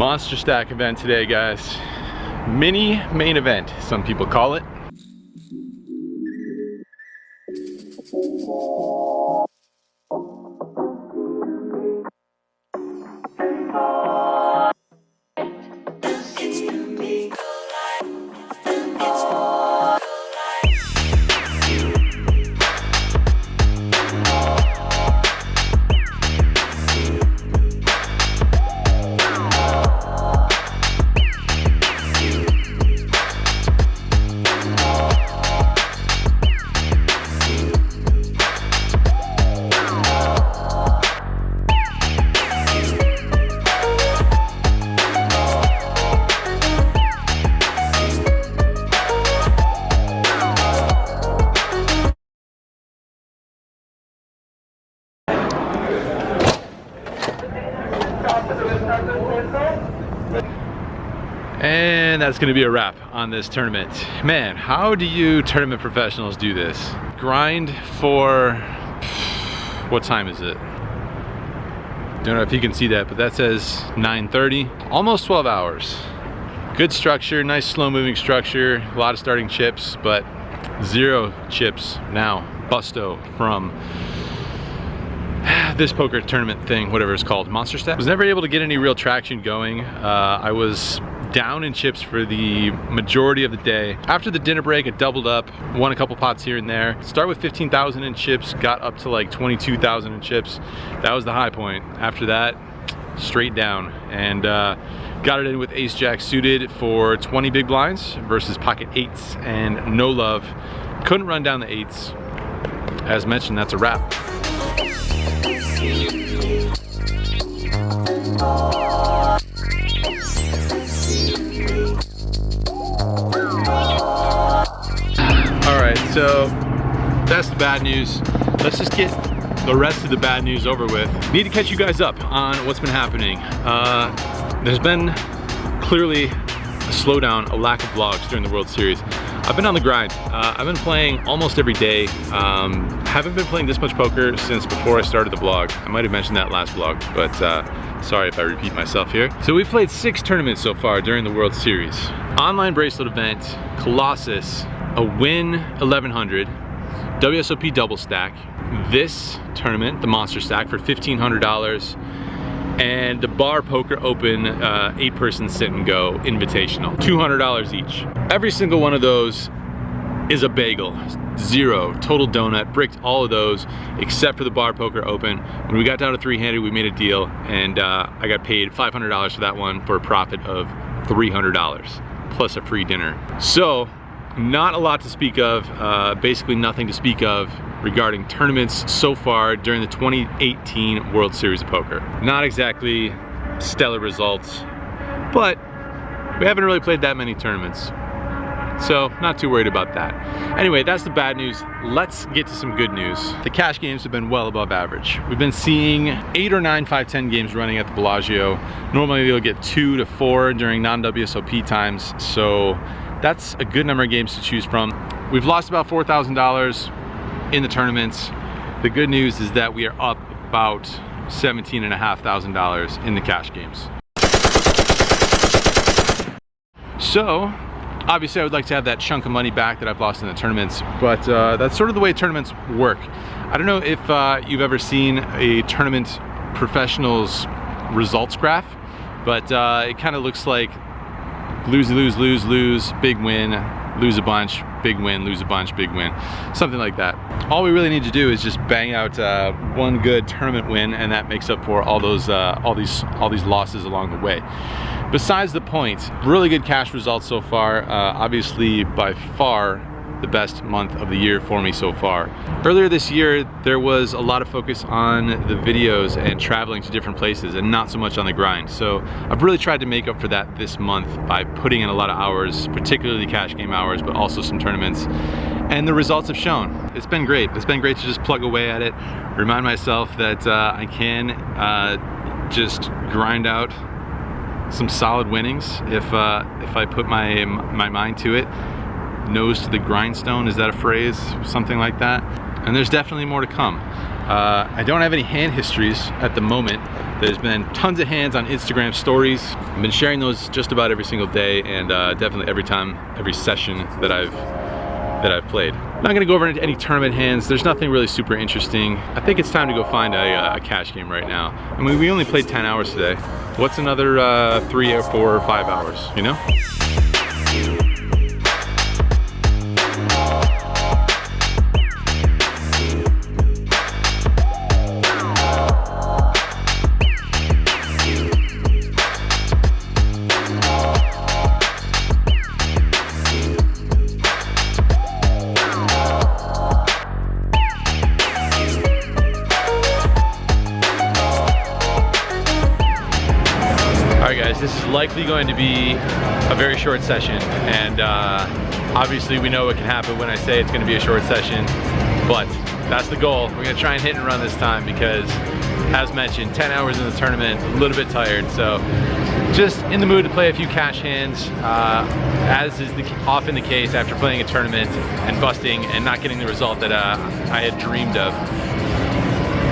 Monster stack event today, guys. Mini main event, some people call it. And that's gonna be a wrap on this tournament. Man, how do you tournament professionals do this? Grind for, what time is it? Don't know if you can see that, but that says 9:30, almost 12 hours. Good structure, nice slow moving structure, a lot of starting chips, but 0 chips now. Busto from this poker tournament thing, whatever it's called, Monster Stack. Was never able to get any real traction going. I was down in chips for the majority of the day. After the dinner break, it doubled up, won a couple pots here and there. Start with 15,000 in chips, got up to like 22,000 in chips. That was the high point. After that, straight down, and got it in with ace jack suited for 20 big blinds versus pocket 8s and no love. Couldn't run down the 8s. As mentioned, that's a wrap. Alright, so that's the bad news. Let's just get the rest of the bad news over with. Need to catch you guys up on what's been happening. There's been clearly a slowdown, a lack of vlogs during the World Series. I've been on the grind. I've been playing almost every day. Haven't been playing this much poker since before I started the vlog. I might have mentioned that last vlog, but sorry if I repeat myself here. So we've played 6 tournaments so far during the World Series. Online bracelet event, Colossus, a win 1100, WSOP double stack, this tournament, the Monster Stack, for $1,500, and the Bar Poker Open 8-person sit and go invitational, $200 each. Every single one of those is a bagel, 0, total donut, bricked all of those except for the Bar Poker Open. When we got down to 3-handed, we made a deal, and I got paid $500 for that one for a profit of $300 plus a free dinner. So not a lot to speak of, basically nothing to speak of regarding tournaments so far during the 2018 World Series of Poker. Not exactly stellar results, but we haven't really played that many tournaments, so not too worried about that. Anyway, that's the bad news. Let's get to some good news. The cash games have been well above average. We've been seeing 8 or 9 5-10 games running at the Bellagio. Normally you'll get 2 to 4 during non-WSOP times, so that's a good number of games to choose from. We've lost about $4,000 in the tournaments. The good news is that we are up about $17,500 in the cash games. So, obviously I would like to have that chunk of money back that I've lost in the tournaments, but that's sort of the way tournaments work. I don't know if you've ever seen a tournament professionals results graph, but it kind of looks like lose, lose, lose, lose, big win, lose a bunch, big win, lose a bunch, big win, something like that. All we really need to do is just bang out one good tournament win, and that makes up for all those all these losses along the way. Besides the point, really good cash results so far. Obviously, by far the best month of the year for me so far. Earlier this year, there was a lot of focus on the videos and traveling to different places and not so much on the grind. So I've really tried to make up for that this month by putting in a lot of hours, particularly cash game hours, but also some tournaments. And the results have shown. It's been great. It's been great to just plug away at it, remind myself that I can just grind out some solid winnings if I put my mind to it. Nose to the grindstone, is that a phrase? Something like that. And there's definitely more to come. I don't have any hand histories at the moment. There's been tons of hands on Instagram stories, I've been sharing those just about every single day, and definitely every session that I've played. Not gonna go over into any tournament hands. There's nothing really super interesting. I think it's time to go find a cash game right now. I mean, we only played 10 hours today. What's another 3 or 4 or 5 hours, you know? This is likely going to be a very short session, and obviously we know what can happen when I say it's going to be a short session, but that's the goal. We're going to try and hit and run this time because, as mentioned, 10 hours in the tournament, a little bit tired, so just in the mood to play a few cash hands, as is often the case after playing a tournament and busting and not getting the result that I had dreamed of.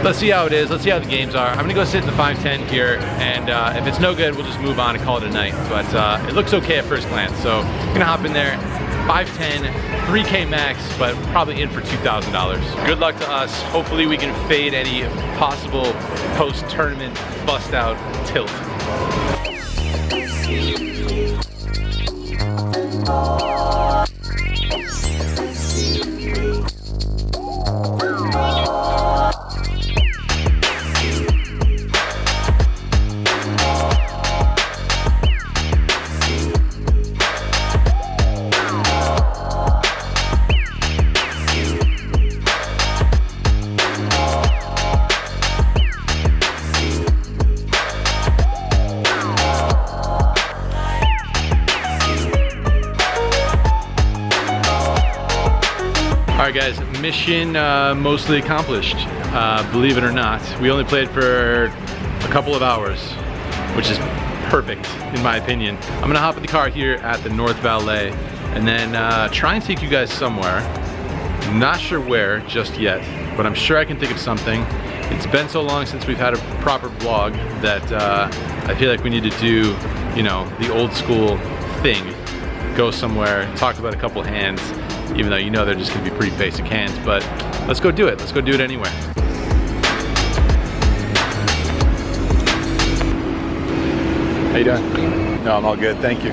Let's see how it is. Let's see how the games are. I'm gonna go sit in the 510 here, and if it's no good, we'll just move on and call it a night. But it looks okay at first glance, so I'm gonna hop in there. 510, 3K max, but probably in for $2,000. Good luck to us. Hopefully we can fade any possible post-tournament bust-out tilt. Alright guys, mission mostly accomplished, believe it or not. We only played for a couple of hours, which is perfect in my opinion. I'm gonna hop in the car here at the North Valet and then try and take you guys somewhere. Not sure where just yet, but I'm sure I can think of something. It's been so long since we've had a proper vlog that I feel like we need to do, you know, the old school thing. Go somewhere, talk about a couple hands, even though you know they're just gonna be pretty basic hands, but let's go do it. Let's go do it anyway. How you doing? No, I'm all good, thank you.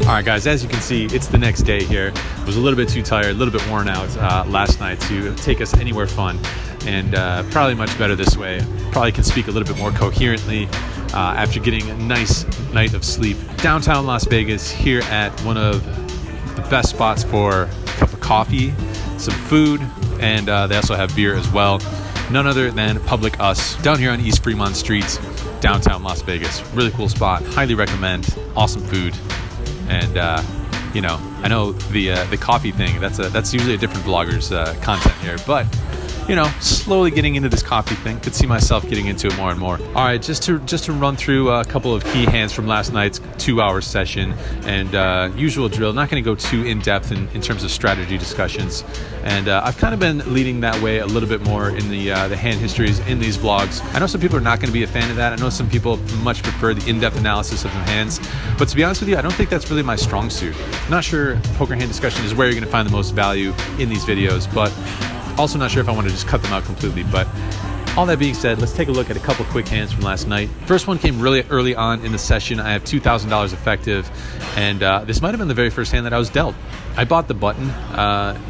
Alright guys, as you can see, it's the next day here. I was a little bit too tired, a little bit worn out last night to take us anywhere fun, and probably much better this way. Probably can speak a little bit more coherently after getting a nice night of sleep. Downtown Las Vegas, here at one of the best spots for a cup of coffee, some food, and they also have beer as well. None other than Public Us, down here on East Fremont Street, downtown Las Vegas. Really cool spot, highly recommend, awesome food. And you know, I know the coffee thing, that's usually a different vlogger's content here, but you know, slowly getting into this coffee thing. Could see myself getting into it more and more. All right, just to run through a couple of key hands from last night's 2-hour session, and usual drill. Not going to go too in depth in terms of strategy discussions, and I've kind of been leading that way a little bit more in the hand histories in these vlogs. I know some people are not going to be a fan of that. I know some people much prefer the in-depth analysis of the hands, but to be honest with you, I don't think that's really my strong suit. I'm not sure poker hand discussion is where you're going to find the most value in these videos, but also not sure if I want to just cut them out completely. But all that being said, let's take a look at a couple quick hands from last night. First one came really early on in the session. I have $2,000 effective, and this might have been the very first hand that I was dealt. I bought the button.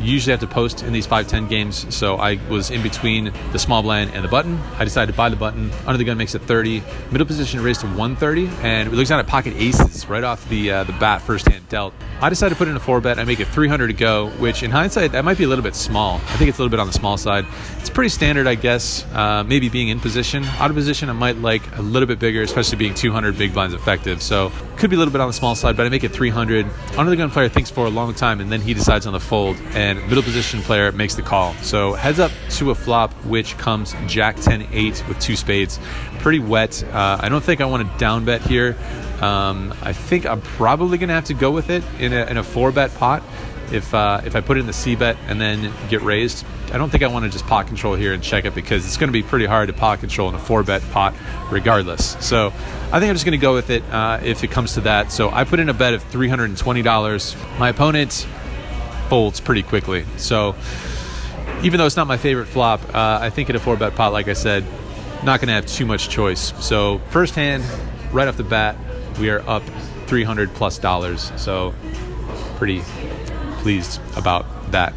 Usually I have to post in these 5-10 games, so I was in between the small blind and the button. I decided to buy the button. Under the gun makes it 30. Middle position raised to 130, and it looks down at pocket aces right off the bat, first hand dealt. I decided to put in a 4-bet. I make it 300 to go, which in hindsight, that might be a little bit small. I think it's a little bit on the small side. It's pretty standard, I guess, maybe being in position. Out of position, I might like a little bit bigger, especially being 200 big blinds effective. So could be a little bit on the small side, but I make it 300. Under the gun player thinks for a long time time, and then he decides on the fold, and middle position player makes the call. So heads up to a flop, which comes Jack 10-8 with 2 spades. Pretty wet. I don't think I want to down bet here. I think I'm probably gonna have to go with it in a 4-bet pot. If I put it in the C-bet and then get raised, I don't think I want to just pot control here and check it, because it's going to be pretty hard to pot control in a 4-bet pot regardless. So I think I'm just going to go with it if it comes to that. So I put in a bet of $320. My opponent folds pretty quickly. So even though it's not my favorite flop, I think in a 4-bet pot, like I said, not going to have too much choice. So first hand, right off the bat, we are up $300+. So pretty pleased about that.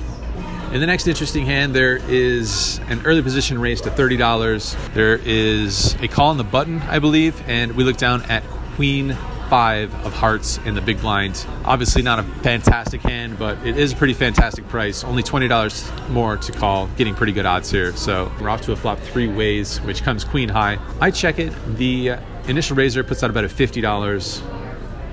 In the next interesting hand, there is an early position raised to $30. There is a call on the button, I believe, and we look down at Queen 5 of hearts in the big blind. Obviously not a fantastic hand, but it is a pretty fantastic price. Only $20 more to call, getting pretty good odds here. So we're off to a flop 3 ways, which comes Queen high. I check it. The initial raiser puts out about a $50.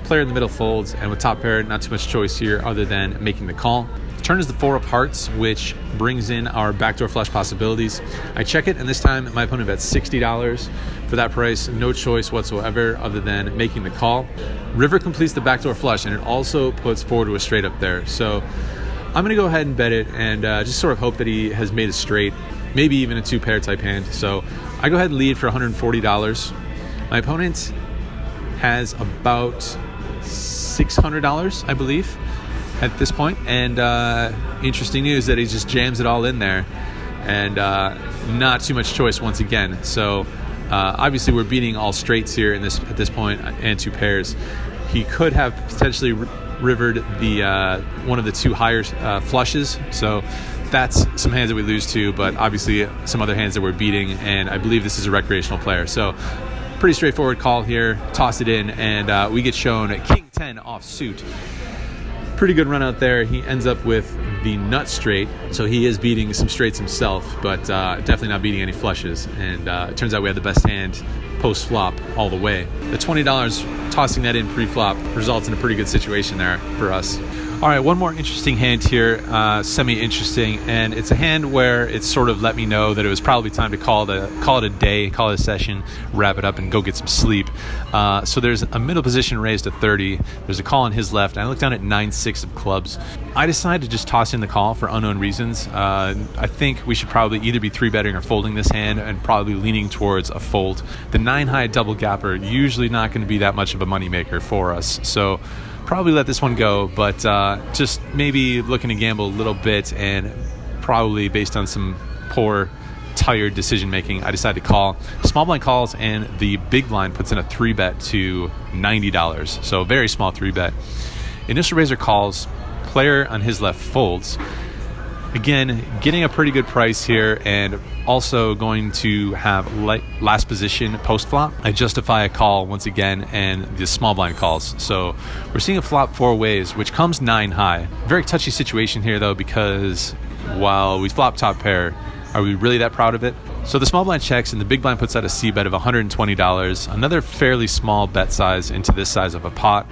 Player in the middle folds, and with top pair, not too much choice here other than making the call. Turn is the 4 of hearts, which brings in our backdoor flush possibilities. I check it, and this time my opponent bets $60. For that price, no choice whatsoever other than making the call. River completes the backdoor flush, and it also puts forward to a straight up there. So I'm going to go ahead and bet it, and just sort of hope that he has made a straight, maybe even a 2-pair type hand. So I go ahead and lead for $140. My opponent has about $600, I believe, at this point. And interesting news that he just jams it all in there, and not too much choice once again. So obviously we're beating all straights here at this point, and 2 pairs. He could have potentially rivered the one of the 2 higher flushes. So that's some hands that we lose to, but obviously some other hands that we're beating, and I believe this is a recreational player. So pretty straightforward call here, toss it in, and we get shown King 10 off suit. Pretty good run out there. He ends up with the nut straight, so he is beating some straights himself, but definitely not beating any flushes. And it turns out we have the best hand post flop all the way. The $20 tossing that in pre-flop results in a pretty good situation there for us. All right, one more interesting hand here, semi-interesting, and it's a hand where it's sort of let me know that it was probably time to call it a day, call it a session, wrap it up, and go get some sleep. So there's a middle position raised to 30. There's a call on his left. I look down at 9-6 of clubs. I decided to just toss in the call for unknown reasons. I think we should probably either be 3-betting or folding this hand, and probably leaning towards a fold. The 9-high double gapper, usually not going to be that much of a moneymaker for us. So probably let this one go, but just maybe looking to gamble a little bit, and probably based on some poor, tired decision making, I decided to call. Small blind calls, and the big blind puts in a 3-bet to $90. So very small 3-bet. Initial raiser calls, player on his left folds. Again, getting a pretty good price here, and also going to have last position post flop. I justify a call once again, and the small blind calls. So we're seeing a flop 4 ways, which comes 9 high. Very touchy situation here though, because while we flop top pair, are we really that proud of it? So the small blind checks, and the big blind puts out a C bet of $120. Another fairly small bet size into this size of a pot.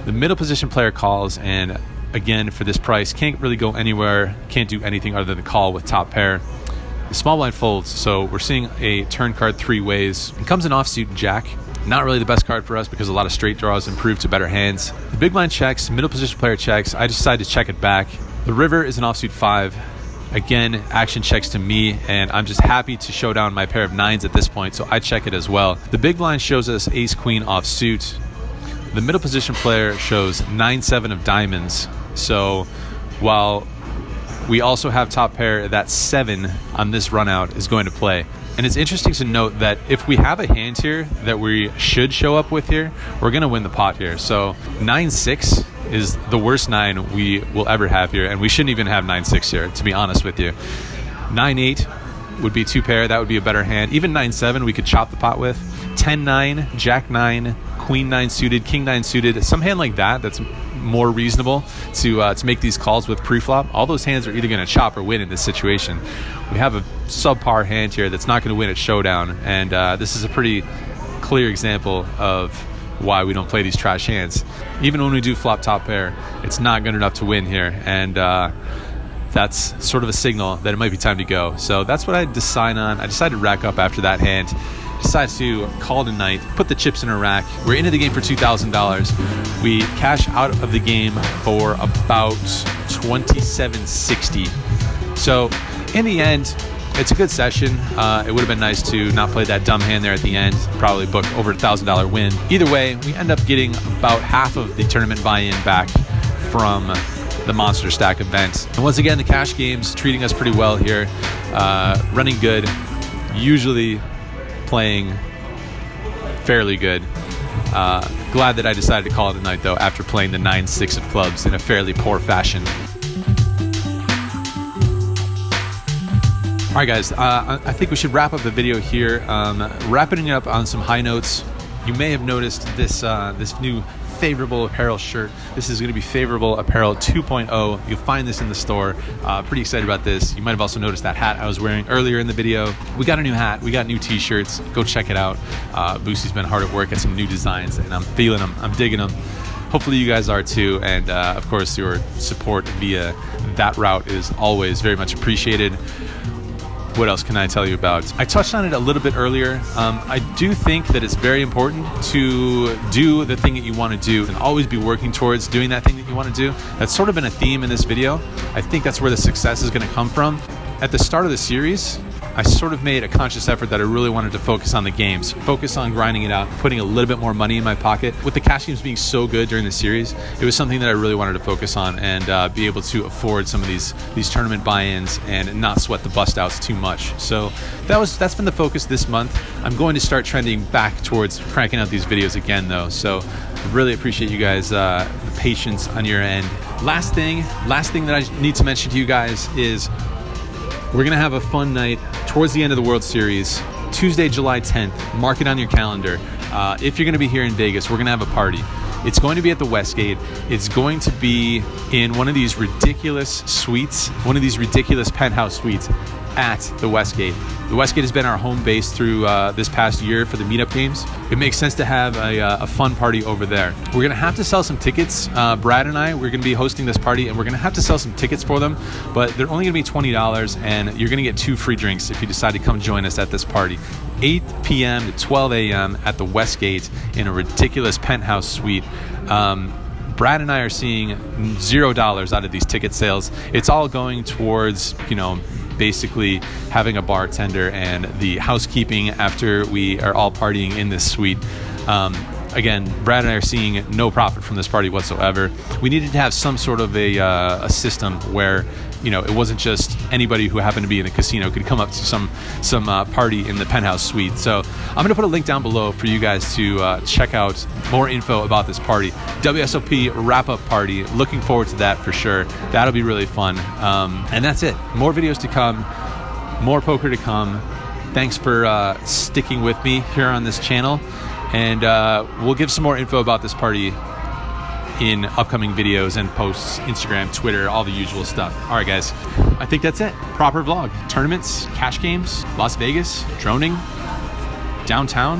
The middle position player calls, and again, for this price, can't really go anywhere, can't do anything other than call with top pair. The small blind folds, so we're seeing a turn card 3 ways. It comes in offsuit jack. Not really the best card for us, because a lot of straight draws improve to better hands. The big blind checks, middle position player checks. I decided to check it back. The river is an offsuit 5. Again, action checks to me, and I'm just happy to show down my pair of 9s at this point, so I check it as well. The big blind shows us ace queen offsuit. The middle position player shows 9-7 of diamonds. So while we also have top pair, that 7 on this run out is going to play. And it's interesting to note that if we have a hand here that we should show up with here, we're going to win the pot here. So 9-6 is the worst 9 we will ever have here, and we shouldn't even have 9-6 here, to be honest with you. 9-8 would be 2 pair. That would be a better hand. Even 9-7 we could chop the pot with. 10-9, Jack 9, Queen 9 suited, King 9 suited, some hand like that that's more reasonable to make these calls with pre-flop. All those hands are either going to chop or win in this situation. We have a subpar hand here that's not going to win at showdown, and this is a pretty clear example of why we don't play these trash hands. Even when we do flop top pair, it's not good enough to win here, and that's sort of a signal that it might be time to go. So that's what I decide on. I decided to rack up after that hand. Decided to call it a night, put the chips in a rack. We're into the game for $2,000. We cash out of the game for about $27.60. So in the end, it's a good session. It would have been nice to not play that dumb hand there at the end, probably book over a $1,000 win. Either way, we end up getting about half of the tournament buy-in back from the Monster Stack event. And once again, the cash games treating us pretty well here, running good, usually playing fairly good. Glad that I decided to call it a night though after playing the 9-6 of clubs in a fairly poor fashion. All right, guys, I think we should wrap up the video here. Wrapping it up on some high notes. You may have noticed this this new Favorable Apparel shirt. This is going to be Favorable Apparel 2.0. You'll find this in the store. Pretty excited about this. You might have also noticed that hat I was wearing earlier in the video. We got a new hat. We got new t-shirts. Go check it out. Busi's been hard at work at some new designs, and I'm feeling them. I'm digging them. Hopefully you guys are too, and of course your support via that route is always very much appreciated. What else can I tell you about? I touched on it a little bit earlier. I do think that it's very important to do the thing that you want to do and always be working towards doing that thing that you want to do. That's sort of been a theme in this video. I think that's where the success is going to come from. At the start of the series, I sort of made a conscious effort that I really wanted to focus on the games, focus on grinding it out, putting a little bit more money in my pocket. With the cash games being so good during the series, it was something that I really wanted to focus on and be able to afford some of these tournament buy-ins and not sweat the bust outs too much. So that's been the focus this month. I'm going to start trending back towards cranking out these videos again though. So I really appreciate you guys, the patience on your end. Last thing that I need to mention to you guys is we're going to have a fun night towards the end of the World Series, Tuesday, July 10th. Mark it on your calendar. If you're going to be here in Vegas, we're going to have a party. It's going to be at the Westgate. It's going to be in one of these ridiculous suites, one of these ridiculous penthouse suites at the Westgate. The Westgate has been our home base through this past year for the meetup games. It makes sense to have a fun party over there. We're gonna have to sell some tickets. Brad and I, we're gonna be hosting this party and we're gonna have to sell some tickets for them, but they're only gonna be $20 and you're gonna get 2 free drinks if you decide to come join us at this party. 8 p.m. to 12 a.m. at the Westgate in a ridiculous penthouse suite. Brad and I are seeing $0 out of these ticket sales. It's all going towards, basically having a bartender and the housekeeping after we are all partying in this suite. Again, Brad and I are seeing no profit from this party whatsoever. We needed to have some sort of a system where it wasn't just anybody who happened to be in the casino could come up to some party in the penthouse suite. So I'm going to put a link down below for you guys to check out more info about this party. WSOP wrap-up party. Looking forward to that for sure. That'll be really fun. And that's it. More videos to come. More poker to come. Thanks for sticking with me here on this channel. And we'll give some more info about this party in upcoming videos and posts, Instagram, Twitter, all the usual stuff. All right, guys, I think that's it. Proper vlog. Tournaments, cash games, Las Vegas, droning, downtown.